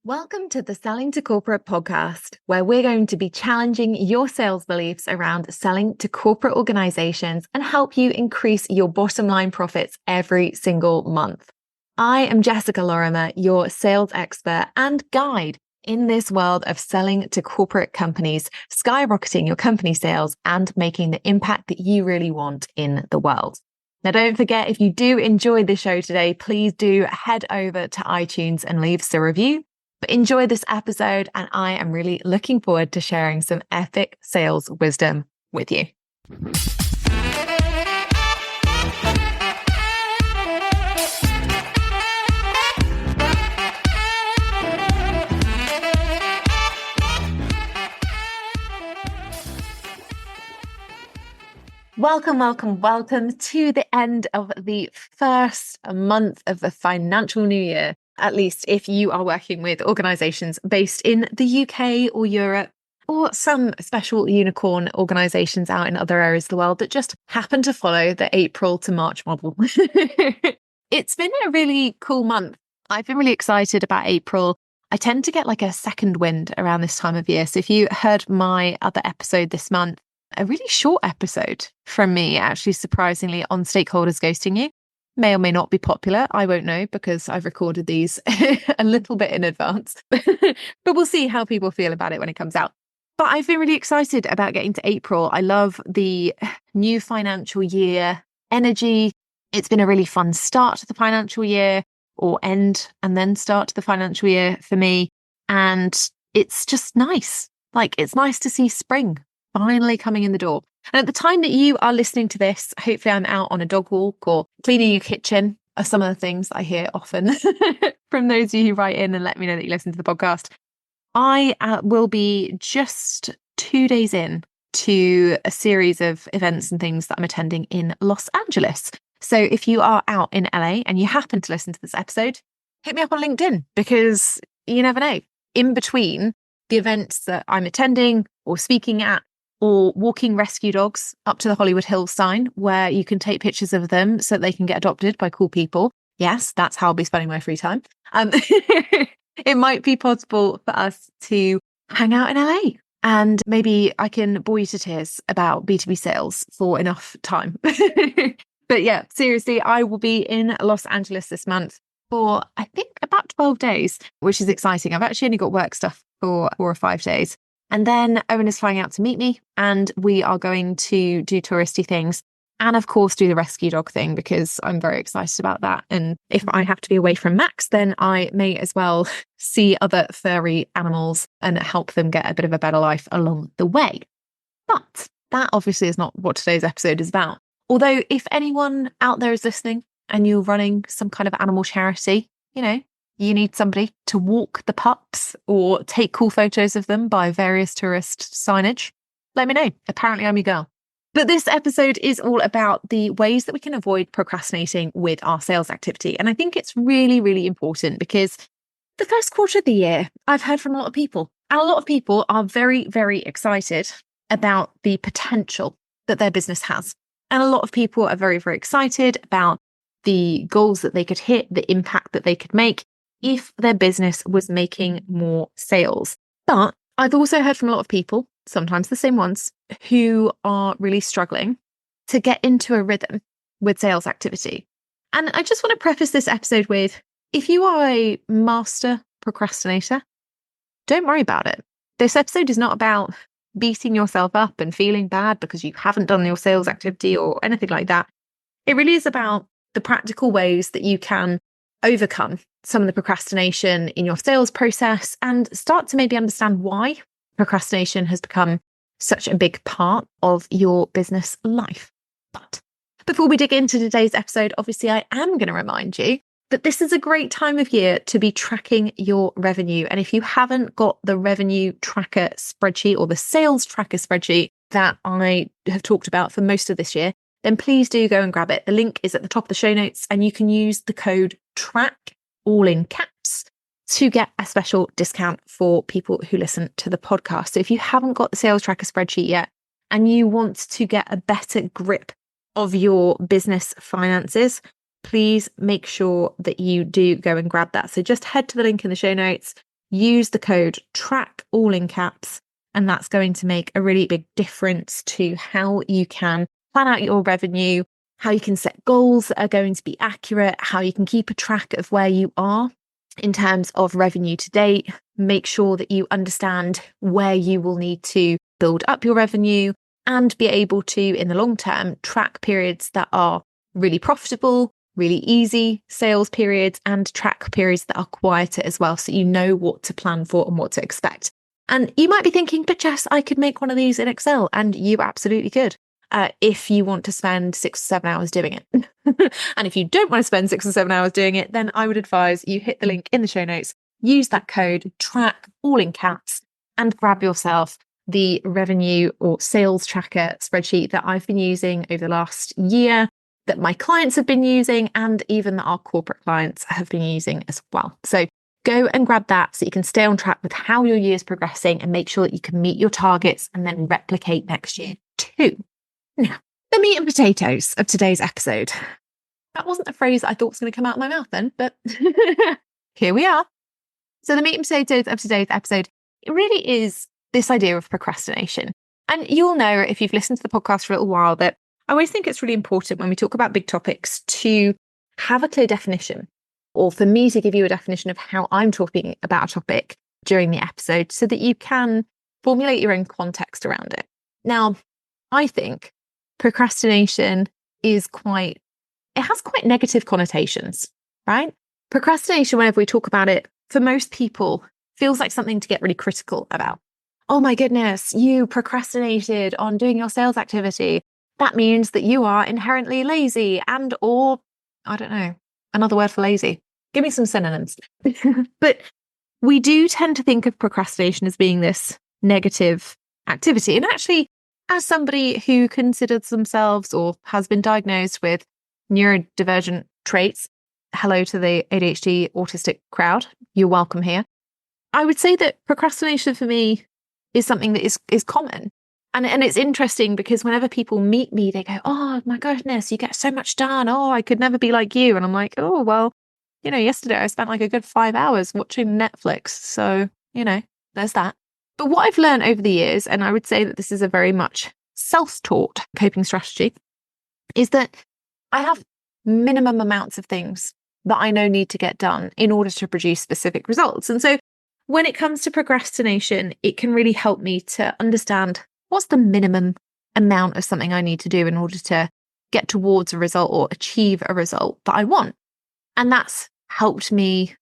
Welcome to the Selling to Corporate podcast, where we're going to be challenging your sales beliefs around selling to corporate organizations and help you increase your bottom line profits every single month. I am Jessica Lorimer, your sales expert and guide in this world of selling to corporate companies, skyrocketing your company sales and making the impact that you really want in the world. Now, don't forget, if you do enjoy the show today, please do head over to iTunes and leave us a review. But enjoy this episode, and I am really looking forward to sharing some epic sales wisdom with you. Welcome to the end of the first month of the financial new year. At least if you are working with organizations based in the UK or Europe, or some special unicorn organizations out in other areas of the world that just happen to follow the April to March model. It's been a really cool month. I've been really excited about April. I tend to get like a second wind around this time of year. So if you heard my other episode this month, a really short episode from me, actually surprisingly, on stakeholders ghosting you. May or may not be popular. I won't know because I've recorded these a little bit in advance, but we'll see how people feel about it when it comes out. But I've been really excited about getting to April. I love the new financial year energy. It's been a really fun start to the financial year, or end and then start to the financial year for me. And it's just nice. Like, it's nice to see spring finally coming in the door. And at the time that you are listening to this, hopefully I'm out on a dog walk or cleaning your kitchen are some of the things that I hear often from those of you who write in and let me know that you listen to the podcast. I will be just 2 days in to a series of events and things that I'm attending in Los Angeles. So if you are out in LA and you happen to listen to this episode, hit me up on LinkedIn because you never know. In between the events that I'm attending or speaking at, or walking rescue dogs up to the Hollywood Hills sign where you can take pictures of them so they can get adopted by cool people. Yes, that's how I'll be spending my free time. It might be possible for us to hang out in LA and maybe I can bore you to tears about B2B sales for enough time. But yeah, seriously, I will be in Los Angeles this month for, I think, about 12 days, which is exciting. I've actually only got work stuff for 4 or 5 days. And then Owen is flying out to meet me and we are going to do touristy things and of course do the rescue dog thing because I'm very excited about that. And if I have to be away from Max, then I may as well see other furry animals and help them get a bit of a better life along the way. But that obviously is not what today's episode is about. Although if anyone out there is listening and you're running some kind of animal charity, you need somebody to walk the pups or take cool photos of them by various tourist signage, let me know. Apparently I'm your girl. But this episode is all about the ways that we can avoid procrastinating with our sales activity. And I think it's really, really important because the first quarter of the year, I've heard from a lot of people. And a lot of people are very, very excited about the potential that their business has. And a lot of people are very, very excited about the goals that they could hit, the impact that they could make if their business was making more sales. But I've also heard from a lot of people, sometimes the same ones, who are really struggling to get into a rhythm with sales activity. And I just want to preface this episode with, if you are a master procrastinator, don't worry about it. This episode is not about beating yourself up and feeling bad because you haven't done your sales activity or anything like that. It really is about the practical ways that you can overcome some of the procrastination in your sales process and start to maybe understand why procrastination has become such a big part of your business life. But before we dig into today's episode, obviously I am going to remind you that this is a great time of year to be tracking your revenue. And if you haven't got the revenue tracker spreadsheet or the sales tracker spreadsheet that I have talked about for most of this year, then please do go and grab it. The link is at the top of the show notes and you can use the code TRACK, all in caps, to get a special discount for people who listen to the podcast. So if you haven't got the sales tracker spreadsheet yet and you want to get a better grip of your business finances, please make sure that you do go and grab that. So just head to the link in the show notes, use the code TRACK all in caps, and that's going to make a really big difference to how you can plan out your revenue, how you can set goals that are going to be accurate, how you can keep a track of where you are in terms of revenue to date. Make sure that you understand where you will need to build up your revenue and be able to, in the long term, track periods that are really profitable, really easy sales periods, and track periods that are quieter as well, so you know what to plan for and what to expect. And you might be thinking, but Jess, I could make one of these in Excel, and you absolutely could. If you want to spend 6 or 7 hours doing it. And if you don't want to spend 6 or 7 hours doing it, then I would advise you hit the link in the show notes, use that code TRACK all in caps, and grab yourself the revenue or sales tracker spreadsheet that I've been using over the last year, that my clients have been using, and even that our corporate clients have been using as well. So go and grab that so you can stay on track with how your year is progressing and make sure that you can meet your targets and then replicate next year too. Now, the meat and potatoes of today's episode. That wasn't a phrase I thought was going to come out of my mouth then, but here we are. So the meat and potatoes of today's episode, it really is this idea of procrastination. And you'll know, if you've listened to the podcast for a little while, that I always think it's really important when we talk about big topics to have a clear definition, or for me to give you a definition of how I'm talking about a topic during the episode so that you can formulate your own context around it. Now, I think procrastination has quite negative connotations, right? Procrastination, whenever we talk about it, for most people, feels like something to get really critical about. Oh my goodness, you procrastinated on doing your sales activity. That means that you are inherently lazy or, I don't know, another word for lazy. Give me some synonyms. But we do tend to think of procrastination as being this negative activity. And actually, as somebody who considers themselves or has been diagnosed with neurodivergent traits, hello to the ADHD autistic crowd, you're welcome here. I would say that procrastination for me is something that is common. And it's interesting because whenever people meet me, they go, oh my goodness, you get so much done. Oh, I could never be like you. And I'm like, oh, well, yesterday I spent like a good 5 hours watching Netflix. So, there's that. But what I've learned over the years, and I would say that this is a very much self-taught coping strategy, is that I have minimum amounts of things that I know need to get done in order to produce specific results. And so when it comes to procrastination, it can really help me to understand what's the minimum amount of something I need to do in order to get towards a result or achieve a result that I want. And that's helped me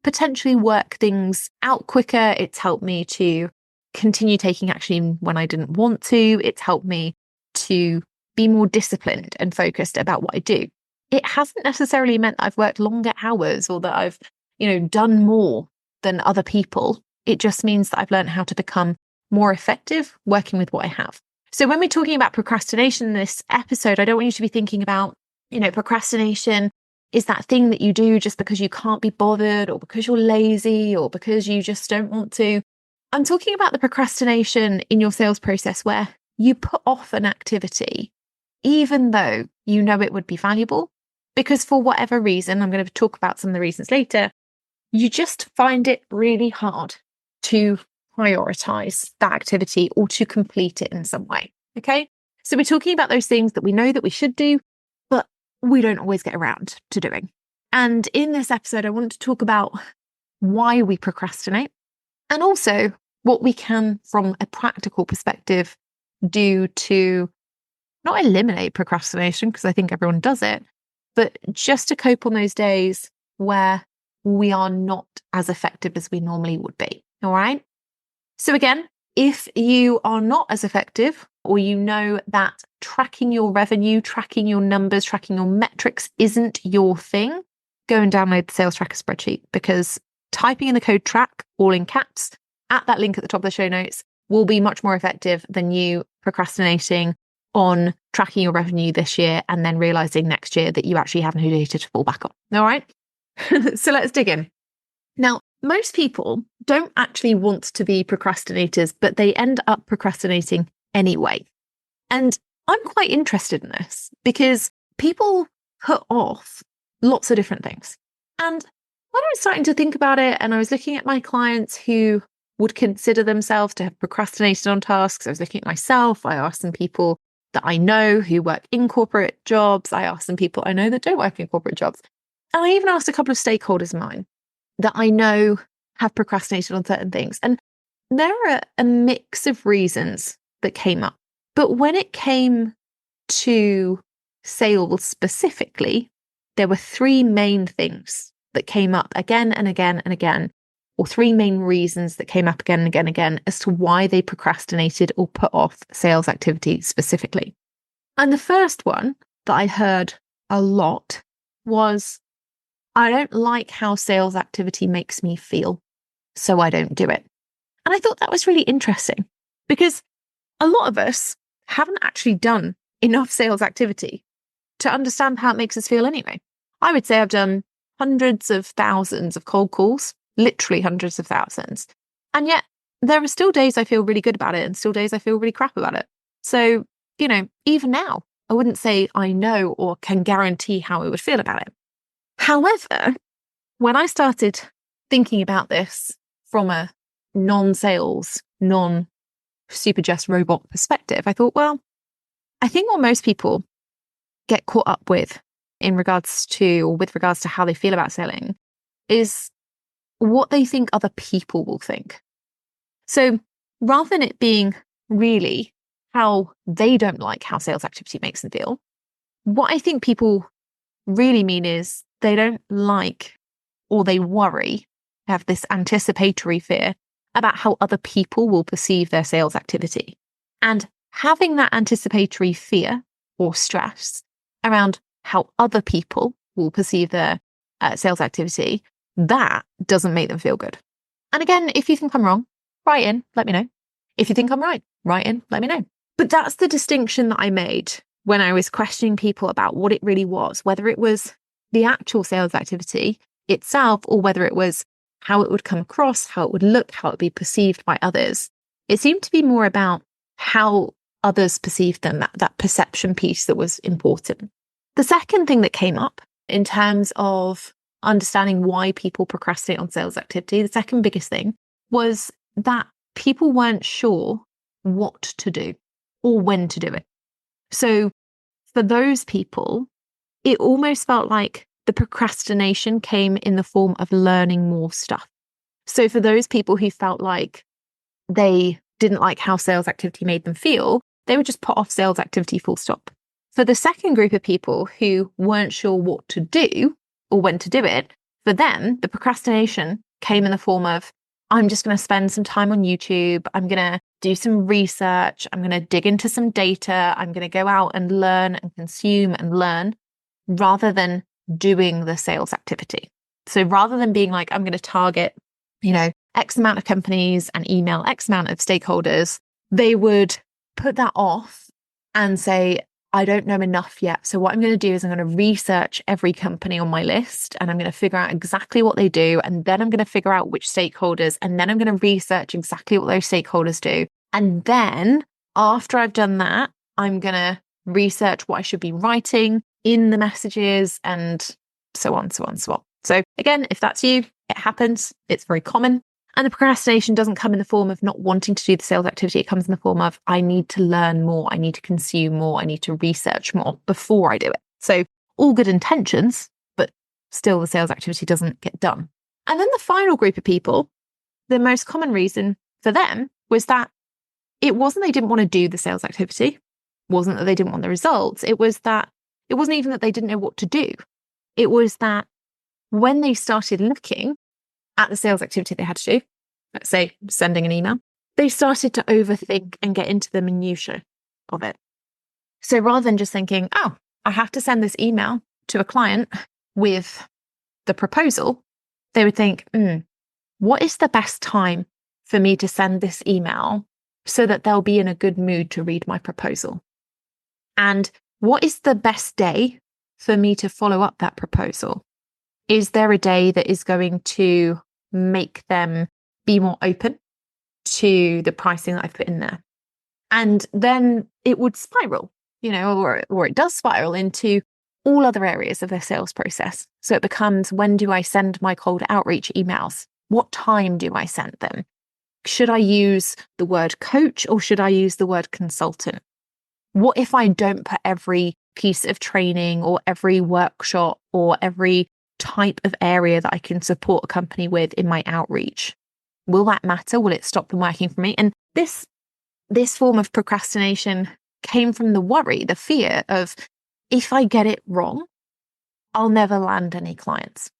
potentially work things out quicker. It's helped me to continue taking action when I didn't want to. It's helped me to be more disciplined and focused about what I do. It hasn't necessarily meant that I've worked longer hours or that I've, done more than other people. It just means that I've learned how to become more effective working with what I have. So when we're talking about procrastination in this episode, I don't want you to be thinking about, procrastination is that thing that you do just because you can't be bothered or because you're lazy or because you just don't want to. I'm talking about the procrastination in your sales process where you put off an activity even though you know it would be valuable, because for whatever reason, I'm going to talk about some of the reasons later, you just find it really hard to prioritize that activity or to complete it in some way. Okay. So we're talking about those things that we know that we should do, but we don't always get around to doing. And in this episode, I want to talk about why we procrastinate and also what we can, from a practical perspective, do to not eliminate procrastination, because I think everyone does it, but just to cope on those days where we are not as effective as we normally would be. All right. So again, if you are not as effective, or you know that tracking your revenue, tracking your numbers, tracking your metrics isn't your thing, go and download the sales tracker spreadsheet, because typing in the code TRACK all in caps at that link at the top of the show notes will be much more effective than you procrastinating on tracking your revenue this year and then realizing next year that you actually have no data to fall back on. All right. So let's dig in. Now, most people don't actually want to be procrastinators, but they end up procrastinating anyway. And I'm quite interested in this because people put off lots of different things. And when I was starting to think about it and I was looking at my clients who would consider themselves to have procrastinated on tasks, I was looking at myself. I asked some people that I know who work in corporate jobs. I asked some people I know that don't work in corporate jobs. And I even asked a couple of stakeholders of mine that I know have procrastinated on certain things. And there are a mix of reasons that came up. But when it came to sales specifically, there were three main things that came up again and again and again, or three main reasons that came up again and again and again as to why they procrastinated or put off sales activity specifically. And the first one that I heard a lot was, I don't like how sales activity makes me feel, so I don't do it. And I thought that was really interesting because a lot of us haven't actually done enough sales activity to understand how it makes us feel anyway. I would say I've done hundreds of thousands of cold calls, literally hundreds of thousands. And yet there are still days I feel really good about it and still days I feel really crap about it. So, even now, I wouldn't say I know or can guarantee how I would feel about it. However, when I started thinking about this from a non-sales, non-super just robot perspective, I thought, well, I think what most people get caught up with in regards to, or with regards to how they feel about selling, is what they think other people will think. So rather than it being really how they don't like how sales activity makes them feel, what I think people really mean is they don't like, or they worry, have this anticipatory fear about how other people will perceive their sales activity. And having that anticipatory fear or stress around how other people will perceive their sales activity, that doesn't make them feel good. And again, if you think I'm wrong, write in, let me know. If you think I'm right, write in, let me know. But that's the distinction that I made when I was questioning people about what it really was, whether it was the actual sales activity itself or whether it was how it would come across, how it would look, how it would be perceived by others. It seemed to be more about how others perceived them, that perception piece that was important. The second thing that came up in terms of understanding why people procrastinate on sales activity, the second biggest thing was that people weren't sure what to do or when to do it. So for those people, it almost felt like the procrastination came in the form of learning more stuff. So for those people who felt like they didn't like how sales activity made them feel, they would just put off sales activity full stop. For the second group of people who weren't sure what to do or when to do it, for them, the procrastination came in the form of, I'm just going to spend some time on YouTube. I'm going to do some research. I'm going to dig into some data. I'm going to go out and learn and consume and learn rather than doing the sales activity. So rather than being like, I'm going to target, X amount of companies and email X amount of stakeholders, they would put that off and say, I don't know enough yet. So what I'm going to do is I'm going to research every company on my list and I'm going to figure out exactly what they do. And then I'm going to figure out which stakeholders, and then I'm going to research exactly what those stakeholders do. And then after I've done that, I'm going to research what I should be writing in the messages and so on, so on, so on. So again, if that's you, it happens. It's very common. And the procrastination doesn't come in the form of not wanting to do the sales activity. It comes in the form of, I need to learn more. I need to consume more. I need to research more before I do it. So all good intentions, but still the sales activity doesn't get done. And then the final group of people, the most common reason for them was that it wasn't they didn't want to do the sales activity. It wasn't that they didn't want the results. It was that it wasn't even that they didn't know what to do. It was that when they started looking at the sales activity they had to do, let's say sending an email, they started to overthink and get into the minutiae of it. So rather than just thinking, oh, I have to send this email to a client with the proposal, they would think, what is the best time for me to send this email so that they'll be in a good mood to read my proposal? And what is the best day for me to follow up that proposal? Is there a day that is going to make them be more open to the pricing that I've put in there? And then it would spiral, or it does spiral into all other areas of their sales process. So it becomes, when do I send my cold outreach emails? What time do I send them? Should I use the word coach or should I use the word consultant? What if I don't put every piece of training or every workshop or every type of area that I can support a company with in my outreach? Will that matter? Will it stop them working for me? And this form of procrastination came from the worry, the fear of, if I get it wrong, I'll never land any clients.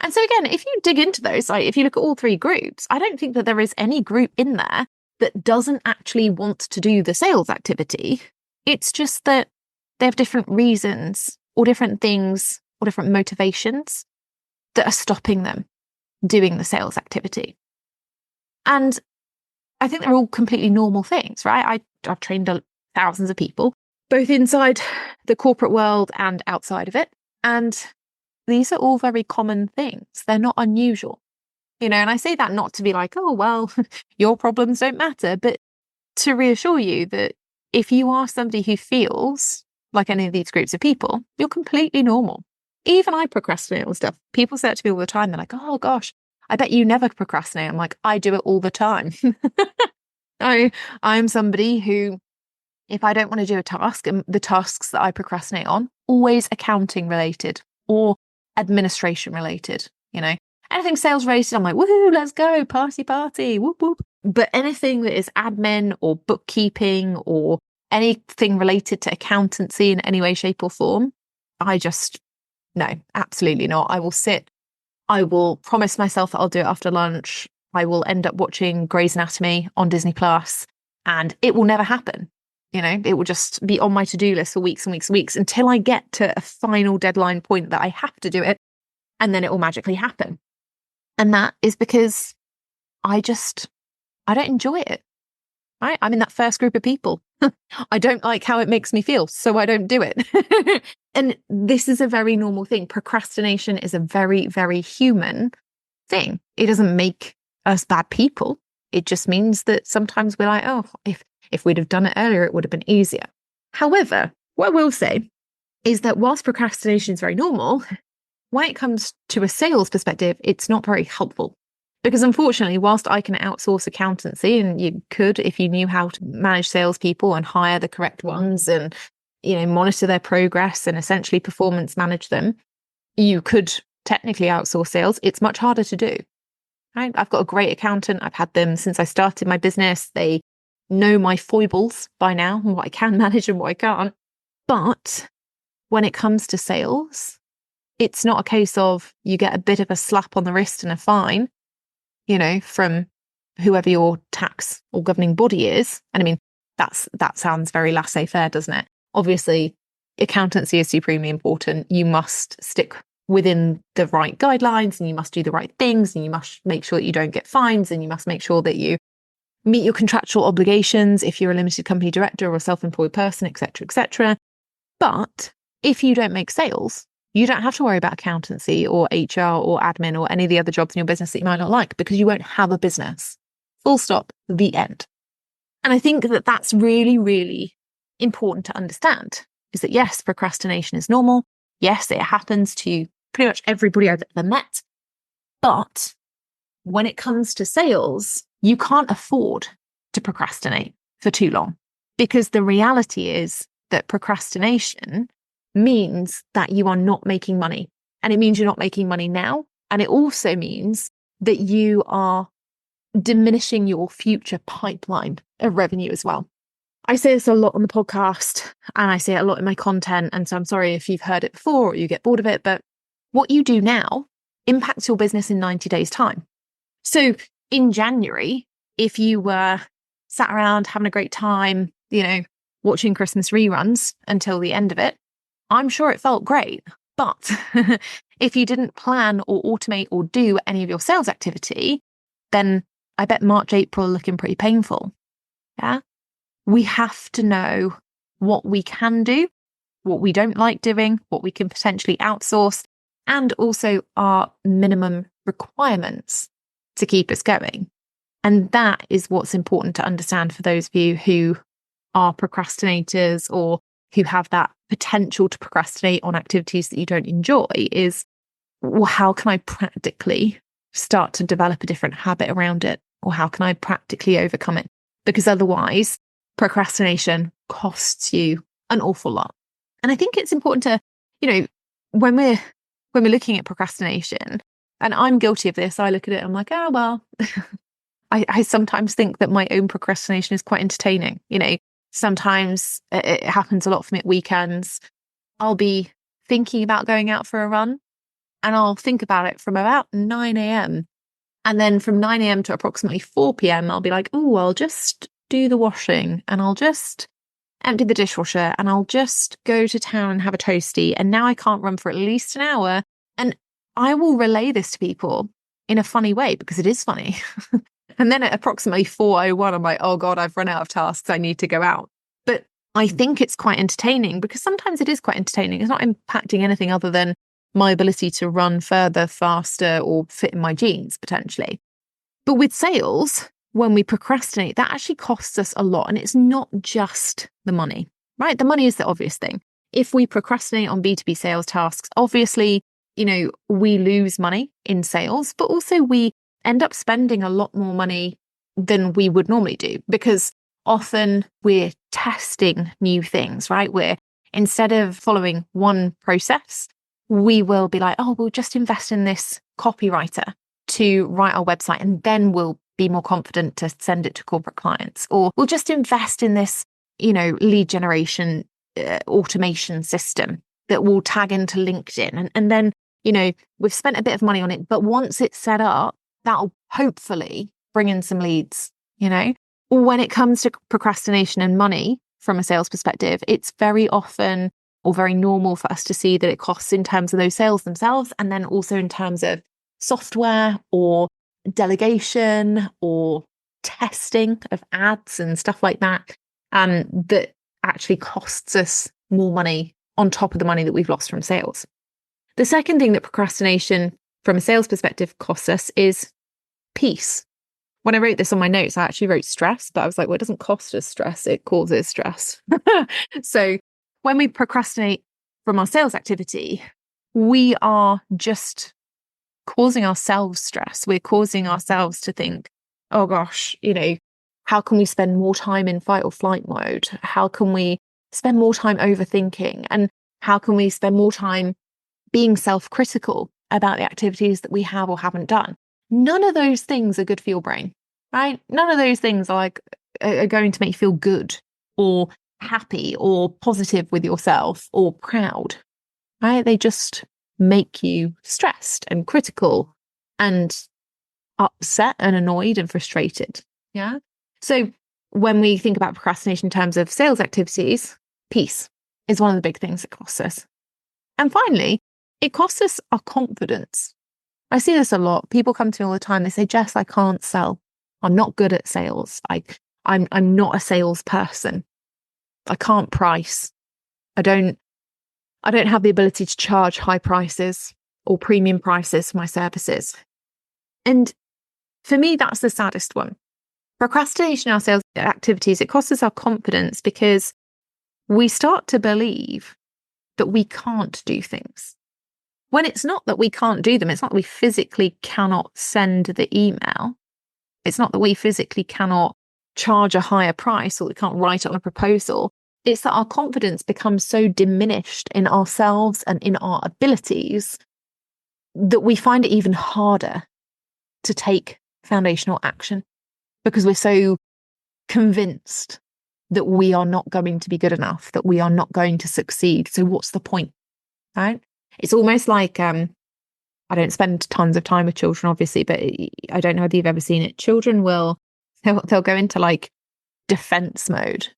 And so again, if you dig into those, like if you look at all three groups, I don't think that there is any group in there that doesn't actually want to do the sales activity. It's just that they have different reasons or different things or different motivations that are stopping them doing the sales activity. And I think they're all completely normal things, right? I've trained thousands of people, both inside the corporate world and outside of it. And these are all very common things. They're not unusual, and I say that not to be like, oh, well, your problems don't matter, but to reassure you that if you are somebody who feels like any of these groups of people, you're completely normal. Even I procrastinate on stuff. People say it to me all the time. They're like, oh gosh, I bet you never procrastinate. I'm like, I do it all the time. I'm somebody who, if I don't want to do a task, and the tasks that I procrastinate on, always accounting related or administration related, anything sales related, I'm like, woohoo, let's go, party, whoop, whoop. But anything that is admin or bookkeeping or anything related to accountancy in any way, shape or form, no, absolutely not. I will promise myself that I'll do it after lunch. I will end up watching Grey's Anatomy on Disney Plus, and it will never happen. It will just be on my to-do list for weeks and weeks and weeks until I get to a final deadline point that I have to do it, and then it will magically happen. And that is because I don't enjoy it. Right? I'm in that first group of people. I don't like how it makes me feel, so I don't do it. And this is a very normal thing. Procrastination is a very, very human thing. It doesn't make us bad people. It just means that sometimes we're like, oh, if we'd have done it earlier, it would have been easier. However, what I will say is that whilst procrastination is very normal, when it comes to a sales perspective, it's not very helpful. Because unfortunately, whilst I can outsource accountancy, and you could if you knew how to manage salespeople and hire the correct ones and monitor their progress and essentially performance manage them, you could technically outsource sales. It's much harder to do. Right? I've got a great accountant. I've had them since I started my business. They know my foibles by now and what I can manage and what I can't. But when it comes to sales, it's not a case of you get a bit of a slap on the wrist and a fine, from whoever your tax or governing body is. And I mean, that sounds very laissez-faire, doesn't it? Obviously, accountancy is supremely important. You must stick within the right guidelines and you must do the right things and you must make sure that you don't get fines and you must make sure that you meet your contractual obligations if you're a limited company director or a self-employed person, etc., etc. But if you don't make sales, you don't have to worry about accountancy or HR or admin or any of the other jobs in your business that you might not like, because you won't have a business. Full stop, the end. And I think that that's really, really important to understand, is that yes, procrastination is normal. Yes, it happens to pretty much everybody I've ever met. But when it comes to sales, you can't afford to procrastinate for too long, because the reality is that procrastination means that you are not making money. And it means you're not making money now. And it also means that you are diminishing your future pipeline of revenue as well. I say this a lot on the podcast and I say it a lot in my content. And so I'm sorry if you've heard it before or you get bored of it, but what you do now impacts your business in 90 days' time. So in January, if you were sat around having a great time, watching Christmas reruns until the end of it, I'm sure it felt great. But if you didn't plan or automate or do any of your sales activity, then I bet March, April are looking pretty painful. Yeah. We have to know what we can do, what we don't like doing, what we can potentially outsource, and also our minimum requirements to keep us going. And that is what's important to understand for those of you who are procrastinators or who have that potential to procrastinate on activities that you don't enjoy is, well, how can I practically start to develop a different habit around it? Or how can I practically overcome it? Because otherwise, procrastination costs you an awful lot. And I think it's important to, when we're looking at procrastination, and I'm guilty of this, I look at it, I'm like, oh, well, I sometimes think that my own procrastination is quite entertaining. Sometimes it happens a lot for me at weekends. I'll be thinking about going out for a run and I'll think about it from about 9 a.m. And then from 9 a.m. to approximately 4 p.m, I'll be like, oh, I'll just do the washing and I'll just empty the dishwasher and I'll just go to town and have a toasty. And now I can't run for at least an hour. And I will relay this to people in a funny way because it is funny. And then at approximately 4:01, I'm like, oh God, I've run out of tasks. I need to go out. But I think it's quite entertaining because sometimes it is quite entertaining. It's not impacting anything other than my ability to run further, faster, or fit in my jeans potentially. But with sales, when we procrastinate, that actually costs us a lot. And it's not just the money, right? The money is the obvious thing. If we procrastinate on B2B sales tasks, obviously, we lose money in sales, but also we end up spending a lot more money than we would normally do because often we're testing new things, right? Instead of following one process, we will be like, oh, we'll just invest in this copywriter to write our website and then we'll be more confident to send it to corporate clients. Or we'll just invest in this, lead generation automation system that will tag into LinkedIn. And then, we've spent a bit of money on it, but once it's set up, that'll hopefully bring in some leads, When it comes to procrastination and money from a sales perspective, it's very often or very normal for us to see that it costs in terms of those sales themselves and then also in terms of software or delegation or testing of ads and stuff like that, that actually costs us more money on top of the money that we've lost from sales. The second thing that procrastination from a sales perspective costs us is peace. When I wrote this on my notes, I actually wrote stress, but I was like, well, it doesn't cost us stress, it causes stress. So when we procrastinate from our sales activity, we are just causing ourselves stress. We're causing ourselves to think, oh gosh, how can we spend more time in fight or flight mode? How can we spend more time overthinking? And how can we spend more time being self-critical about the activities that we have or haven't done? None of those things are good for your brain, right? None of those things are going to make you feel good or happy or positive with yourself or proud, right? They just make you stressed and critical and upset and annoyed and frustrated. Yeah. So when we think about procrastination in terms of sales activities, peace is one of the big things that costs us. And finally, it costs us our confidence. I see this a lot. People come to me all the time. They say, Jess, I can't sell. I'm not good at sales. I'm not a salesperson. I can't price. I don't have the ability to charge high prices or premium prices for my services. And for me, that's the saddest one. Procrastination in our sales activities, it costs us our confidence because we start to believe that we can't do things. When it's not that we can't do them, it's not that we physically cannot send the email. It's not that we physically cannot charge a higher price or we can't write on a proposal. It's that our confidence becomes so diminished in ourselves and in our abilities that we find it even harder to take foundational action because we're so convinced that we are not going to be good enough, that we are not going to succeed. So what's the point, right? It's almost like, I don't spend tons of time with children, obviously, but I don't know if you've ever seen it. Children they'll go into defense mode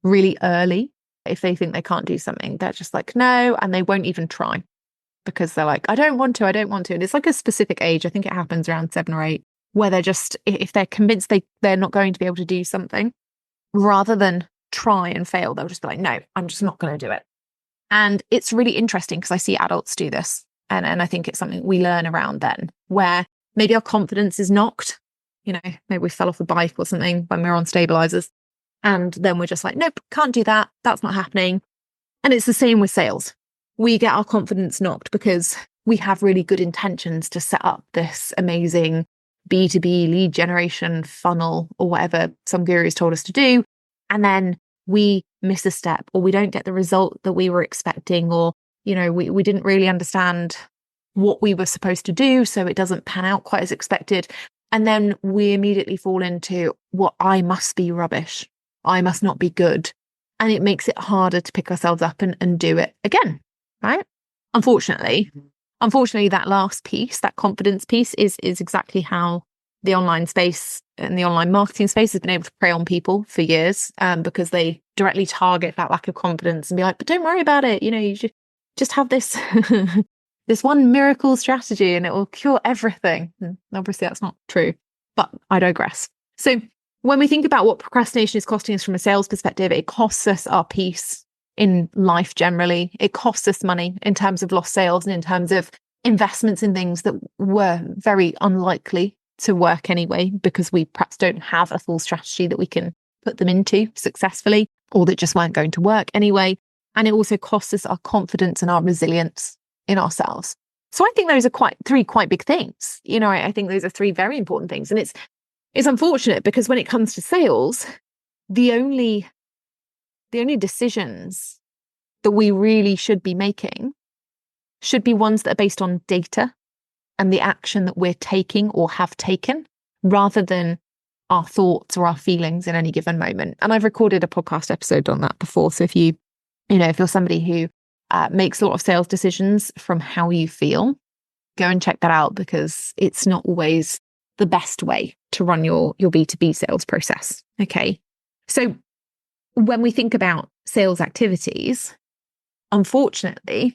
really early. If they think they can't do something, they're just like, no, and they won't even try because they're like, I don't want to. And it's like a specific age. I think it happens around 7 or 8, where they're just, if they're convinced they're not going to be able to do something, rather than try and fail, they'll just be like, no, I'm just not going to do it. And it's really interesting because I see adults do this. And I think it's something we learn around then, where maybe our confidence is knocked. Maybe we fell off a bike or something when we were on stabilizers. And then we're just like, nope, can't do that. That's not happening. And it's the same with sales. We get our confidence knocked because we have really good intentions to set up this amazing B2B lead generation funnel or whatever some gurus told us to do. And then we miss a step, or we don't get the result that we were expecting, or, we didn't really understand what we were supposed to do. So it doesn't pan out quite as expected. And then we immediately fall into I must be rubbish. I must not be good. And it makes it harder to pick ourselves up and do it again, right? Unfortunately, that last piece, that confidence piece, is exactly how the online space and the online marketing space has been able to prey on people for years, because they directly target that lack of confidence and be like, but don't worry about it. You should just have this this one miracle strategy and it will cure everything. And obviously that's not true, but I digress. So when we think about what procrastination is costing us from a sales perspective, it costs us our peace in life generally. It costs us money in terms of lost sales and in terms of investments in things that were very unlikely to work anyway, because we perhaps don't have a full strategy that we can put them into successfully, or that just weren't going to work anyway. And it also costs us our confidence and our resilience in ourselves. So I think those are three quite big things. I think those are three very important things. And it's unfortunate because when it comes to sales, the only decisions that we really should be making should be ones that are based on data and the action that we're taking or have taken, rather than our thoughts or our feelings in any given moment. And I've recorded a podcast episode on that before. So if if you're somebody who makes a lot of sales decisions from how you feel, go and check that out, because it's not always the best way to run your B2B sales process. Okay. So when we think about sales activities, unfortunately,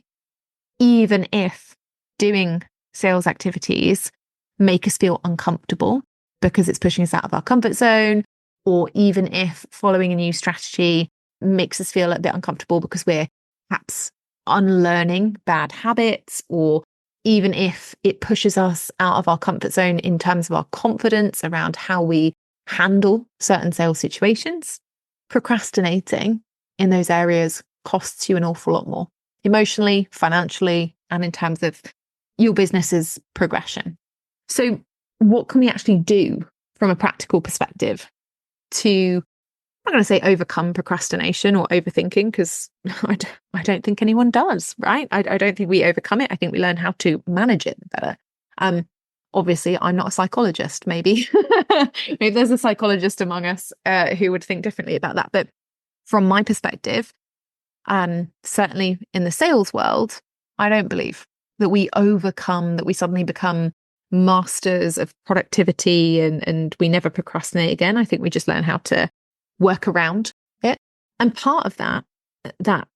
even if doing sales activities make us feel uncomfortable because it's pushing us out of our comfort zone, or even if following a new strategy makes us feel a bit uncomfortable because we're perhaps unlearning bad habits, or even if it pushes us out of our comfort zone in terms of our confidence around how we handle certain sales situations, procrastinating in those areas costs you an awful lot more emotionally, financially, and in terms of your business's progression. So what can we actually do from a practical perspective to, I'm not going to say overcome procrastination or overthinking, because I don't think anyone does, right? I don't think we overcome it. I think we learn how to manage it better. Obviously, I'm not a psychologist. Maybe there's a psychologist among us who would think differently about that. But from my perspective, certainly in the sales world, I don't believe that we suddenly become masters of productivity and we never procrastinate again. I think we just learn how to work around it. And part of that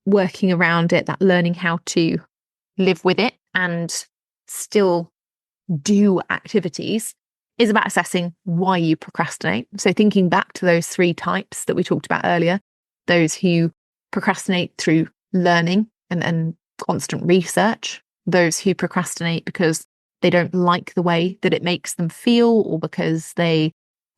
working around it, that learning how to live with it and still do activities, is about assessing why you procrastinate. So thinking back to those three types that we talked about earlier, those who procrastinate through learning and constant research, those who procrastinate because they don't like the way that it makes them feel, or because they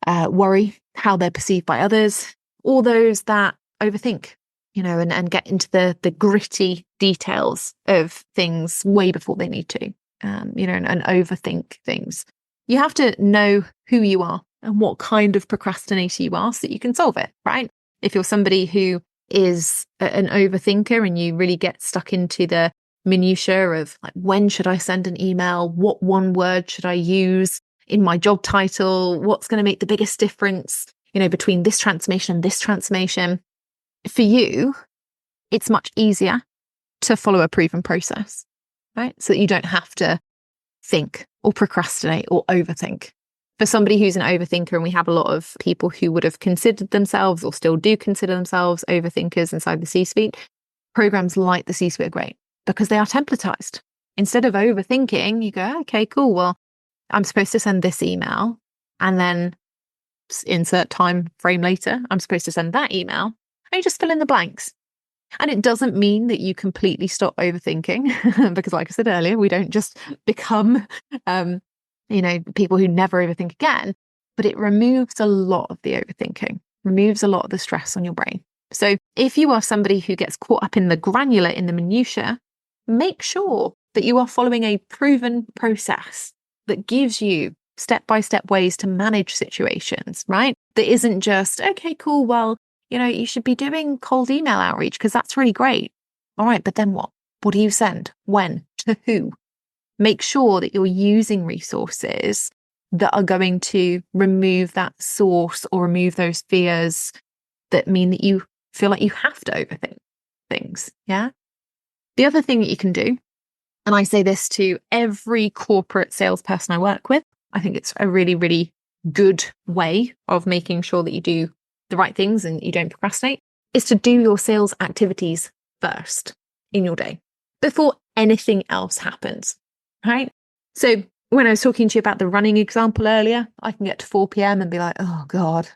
worry how they're perceived by others, or those that overthink, and get into the gritty details of things way before they need to, and overthink things. You have to know who you are and what kind of procrastinator you are so that you can solve it, right? If you're somebody who is an overthinker and you really get stuck into the minutiae of like, when should I send an email? What one word should I use in my job title? What's going to make the biggest difference, between this transformation and this transformation? For you, it's much easier to follow a proven process, right? So that you don't have to think or procrastinate or overthink. For somebody who's an overthinker, and we have a lot of people who would have considered themselves or still do consider themselves overthinkers inside the C-suite, programs like the C-suite are great because they are templatized. Instead of overthinking, you go, okay, cool. Well, I'm supposed to send this email, and then insert time frame later, I'm supposed to send that email, and you just fill in the blanks. And it doesn't mean that you completely stop overthinking because, like I said earlier, we don't just become, people who never overthink again, but it removes a lot of the overthinking, removes a lot of the stress on your brain. So if you are somebody who gets caught up in the granular, in the minutiae, make sure that you are following a proven process that gives you step-by-step ways to manage situations, right? That isn't just, okay, cool, well, you should be doing cold email outreach because that's really great. All right, but then what? What do you send? When? To who? Make sure that you're using resources that are going to remove that source or remove those fears that mean that you feel like you have to overthink things. Yeah. The other thing that you can do, and I say this to every corporate salesperson I work with, I think it's a really, really good way of making sure that you do the right things and you don't procrastinate, is to do your sales activities first in your day before anything else happens, right? So when I was talking to you about the running example earlier, I can get to 4 p.m. and be like, oh God,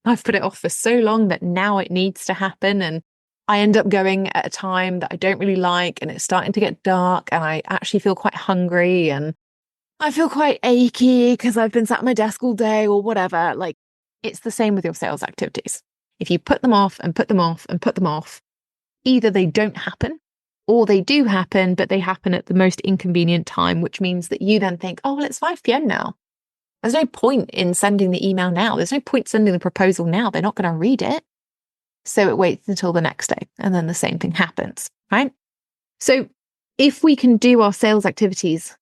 I've put it off for so long that now it needs to happen. And I end up going at a time that I don't really like, and it's starting to get dark, and I actually feel quite hungry and I feel quite achy because I've been sat at my desk all day or whatever. Like, it's the same with your sales activities. If you put them off and put them off and put them off, either they don't happen or they do happen, but they happen at the most inconvenient time, which means that you then think, oh, well, it's 5 p.m. now. There's no point in sending the email now. There's no point sending the proposal now. They're not going to read it. So it waits until the next day, and then the same thing happens, right? So if we can do our sales activities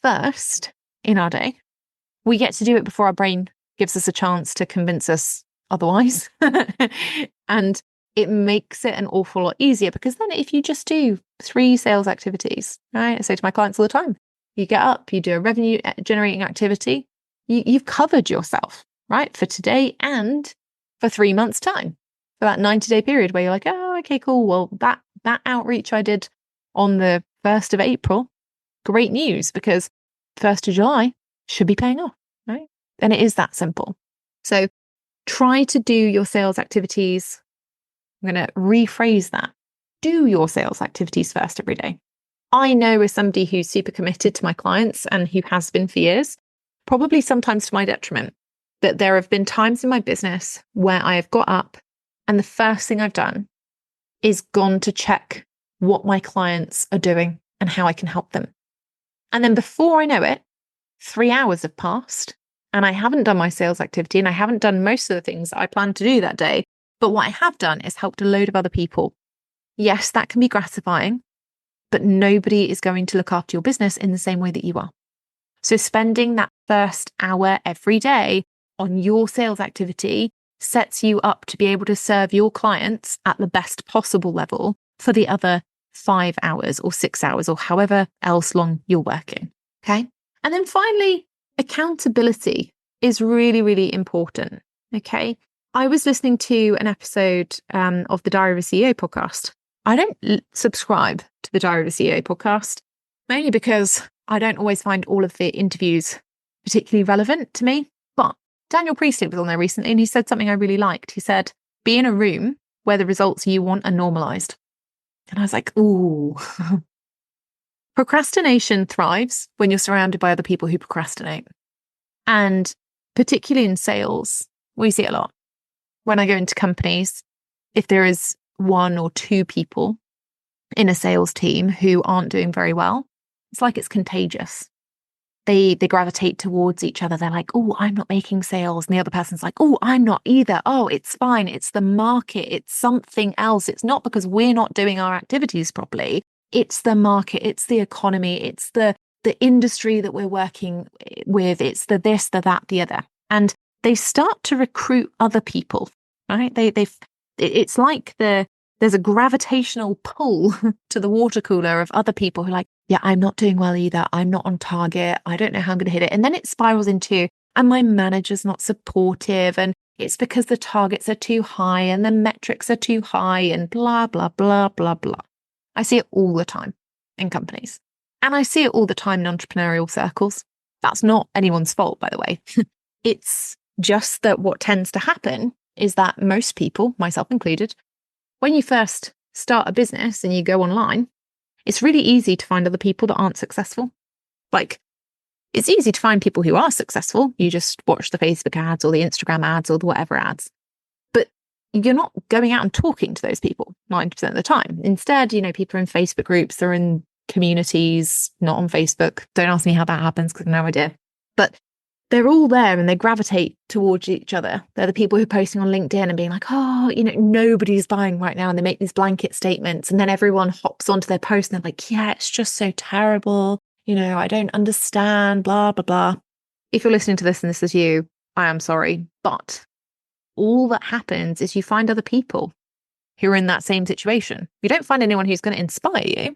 first in our day, we get to do it before our brain gives us a chance to convince us otherwise. And it makes it an awful lot easier, because then if you just do 3 sales activities, right? I say to my clients all the time, you get up, you do a revenue generating activity, you've covered yourself, right? For today and for 3 months' time, for that 90-day period where you're like, oh, okay, cool. Well, that outreach I did on the 1st of April, great news, because 1st of July should be paying off, right? And it is that simple. So try to do your sales activities. I'm going to rephrase that. Do your sales activities first every day. I know, as somebody who's super committed to my clients and who has been for years, probably sometimes to my detriment, that there have been times in my business where I have got up and the first thing I've done is gone to check what my clients are doing and how I can help them. And then before I know it, 3 hours have passed and I haven't done my sales activity and I haven't done most of the things that I planned to do that day. But what I have done is helped a load of other people. Yes, that can be gratifying, but nobody is going to look after your business in the same way that you are. So spending that first hour every day on your sales activity sets you up to be able to serve your clients at the best possible level for the other 5 hours or 6 hours or however else long you're working. Okay. And then finally, accountability is really, really important. Okay. I was listening to an episode of the Diary of a CEO podcast. I don't subscribe to the Diary of a CEO podcast, mainly because I don't always find all of the interviews particularly relevant to me. But Daniel Priestley was on there recently and he said something I really liked. He said, be in a room where the results you want are normalized. And I was like, ooh. Procrastination thrives when you're surrounded by other people who procrastinate. And particularly in sales, we see it a lot. When I go into companies, if there is 1 or 2 people in a sales team who aren't doing very well, it's like it's contagious. They gravitate towards each other. They're like, oh, I'm not making sales. And the other person's like, oh, I'm not either. Oh, it's fine. It's the market. It's something else. It's not because we're not doing our activities properly. It's the market. It's the economy. It's the industry that we're working with. It's the this, the that, the other. And they start to recruit other people, right? It's like there's a gravitational pull to the water cooler of other people who are like, yeah, I'm not doing well either. I'm not on target. I don't know how I'm going to hit it. And then it spirals into, and my manager's not supportive. And it's because the targets are too high and the metrics are too high and blah, blah, blah, blah, blah. I see it all the time in companies. And I see it all the time in entrepreneurial circles. That's not anyone's fault, by the way. It's just that what tends to happen is that most people, myself included, when you first start a business and you go online, it's really easy to find other people that aren't successful. Like, it's easy to find people who are successful. You just watch the Facebook ads or the Instagram ads or the whatever ads. But you're not going out and talking to those people 90% of the time. Instead, people are in Facebook groups, they're in communities, not on Facebook. Don't ask me how that happens because I have no idea. But they're all there and they gravitate towards each other. They're the people who are posting on LinkedIn and being like, oh, nobody's buying right now. And they make these blanket statements. And then everyone hops onto their post and they're like, yeah, it's just so terrible. I don't understand, blah, blah, blah. If you're listening to this and this is you, I am sorry. But all that happens is you find other people who are in that same situation. You don't find anyone who's going to inspire you. You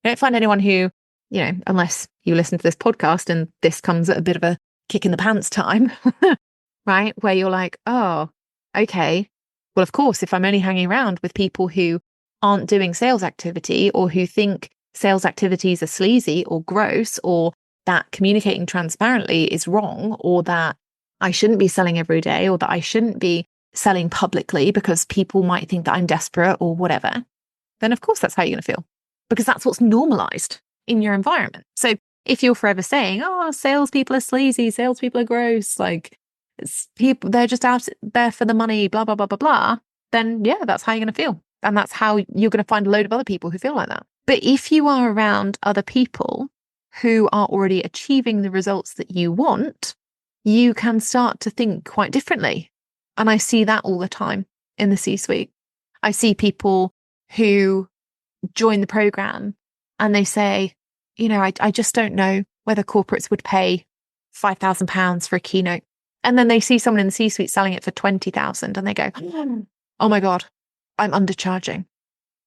don't find anyone who, unless you listen to this podcast and this comes at a bit of a kick in the pants time, right? Where you're like, oh, okay. Well, of course, if I'm only hanging around with people who aren't doing sales activity or who think sales activities are sleazy or gross, or that communicating transparently is wrong, or that I shouldn't be selling every day, or that I shouldn't be selling publicly because people might think that I'm desperate or whatever, then of course that's how you're going to feel, because that's what's normalized in your environment. So if you're forever saying, oh, salespeople are sleazy, salespeople are gross, like people, they're just out there for the money, blah, blah, blah, blah, blah, then yeah, that's how you're going to feel. And that's how you're going to find a load of other people who feel like that. But if you are around other people who are already achieving the results that you want, you can start to think quite differently. And I see that all the time in the C-suite. I see people who join the program and they say, I just don't know whether corporates would pay £5,000 for a keynote. And then they see someone in the C-suite selling it for 20,000 and they go, oh my God, I'm undercharging.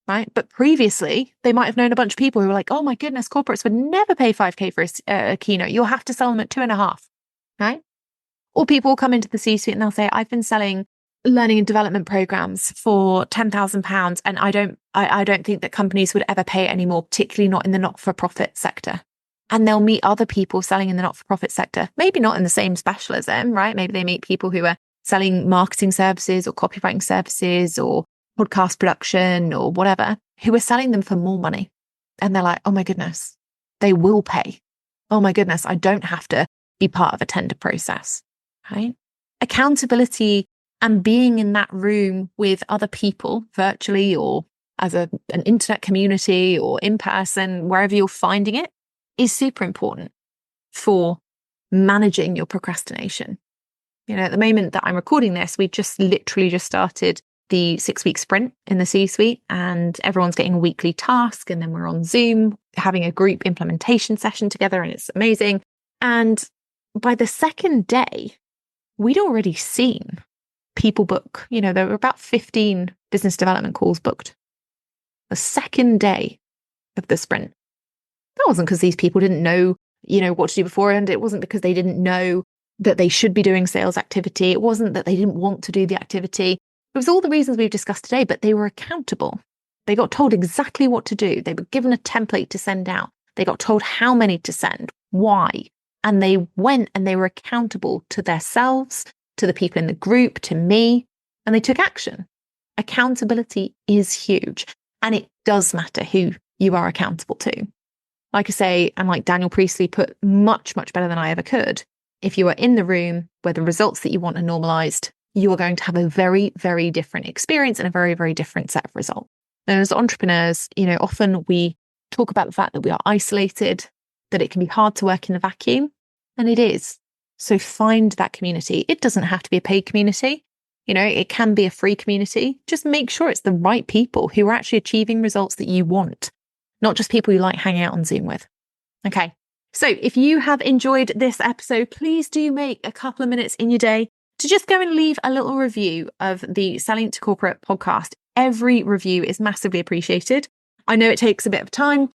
Right. But previously, they might have known a bunch of people who were like, oh my goodness, corporates would never pay 5K for a keynote. You'll have to sell them at 2.5. Right. Or people will come into the C-suite and they'll say, I've been selling learning and development programs for £10,000. And I don't think that companies would ever pay it anymore, particularly not in the not-for-profit sector. And they'll meet other people selling in the not-for-profit sector, maybe not in the same specialism, right? Maybe they meet people who are selling marketing services or copywriting services or podcast production or whatever, who are selling them for more money. And they're like, oh my goodness, they will pay. Oh my goodness, I don't have to be part of a tender process, right? Accountability and being in that room with other people virtually or as an internet community or in person, wherever you're finding it, is super important for managing your procrastination. At the moment that I'm recording this, we literally just started the 6-week sprint in the C-suite and everyone's getting a weekly task. And then we're on Zoom having a group implementation session together and it's amazing. And by the second day, we'd already seen people book, there were about 15 business development calls booked. The second day of the sprint. That wasn't because these people didn't know, what to do beforehand. It wasn't because they didn't know that they should be doing sales activity. It wasn't that they didn't want to do the activity. It was all the reasons we've discussed today, but they were accountable. They got told exactly what to do. They were given a template to send out. They got told how many to send, why. And they went and they were accountable to themselves, to the people in the group, to me, and they took action. Accountability is huge. And it does matter who you are accountable to. Like I say, and like Daniel Priestley put much, much better than I ever could, if you are in the room where the results that you want are normalized, you are going to have a very, very different experience and a very, very different set of results. And as entrepreneurs, often we talk about the fact that we are isolated, that it can be hard to work in a vacuum, and it is. So find that community. It doesn't have to be a paid community. It can be a free community. Just make sure it's the right people who are actually achieving results that you want, not just people you like hanging out on Zoom with. Okay. So if you have enjoyed this episode, please do make a couple of minutes in your day to just go and leave a little review of the Selling to Corporate podcast. Every review is massively appreciated. I know it takes a bit of time,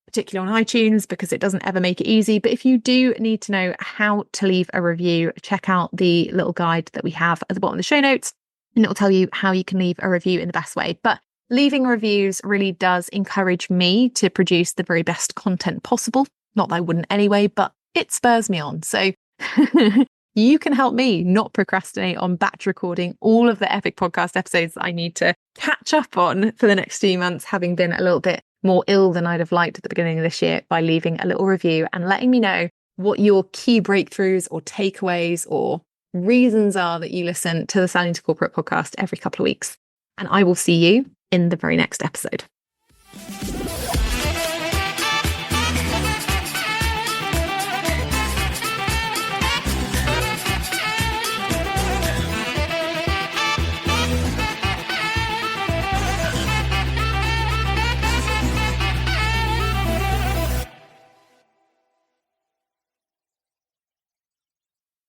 particularly on iTunes, because it doesn't ever make it easy. But if you do need to know how to leave a review, check out the little guide that we have at the bottom of the show notes, and it'll tell you how you can leave a review in the best way. But leaving reviews really does encourage me to produce the very best content possible. Not that I wouldn't anyway, but it spurs me on. So you can help me not procrastinate on batch recording all of the epic podcast episodes that I need to catch up on for the next few months, having been a little bit more ill than I'd have liked at the beginning of this year, by leaving a little review and letting me know what your key breakthroughs or takeaways or reasons are that you listen to the Selling to Corporate podcast every couple of weeks. And I will see you in the very next episode.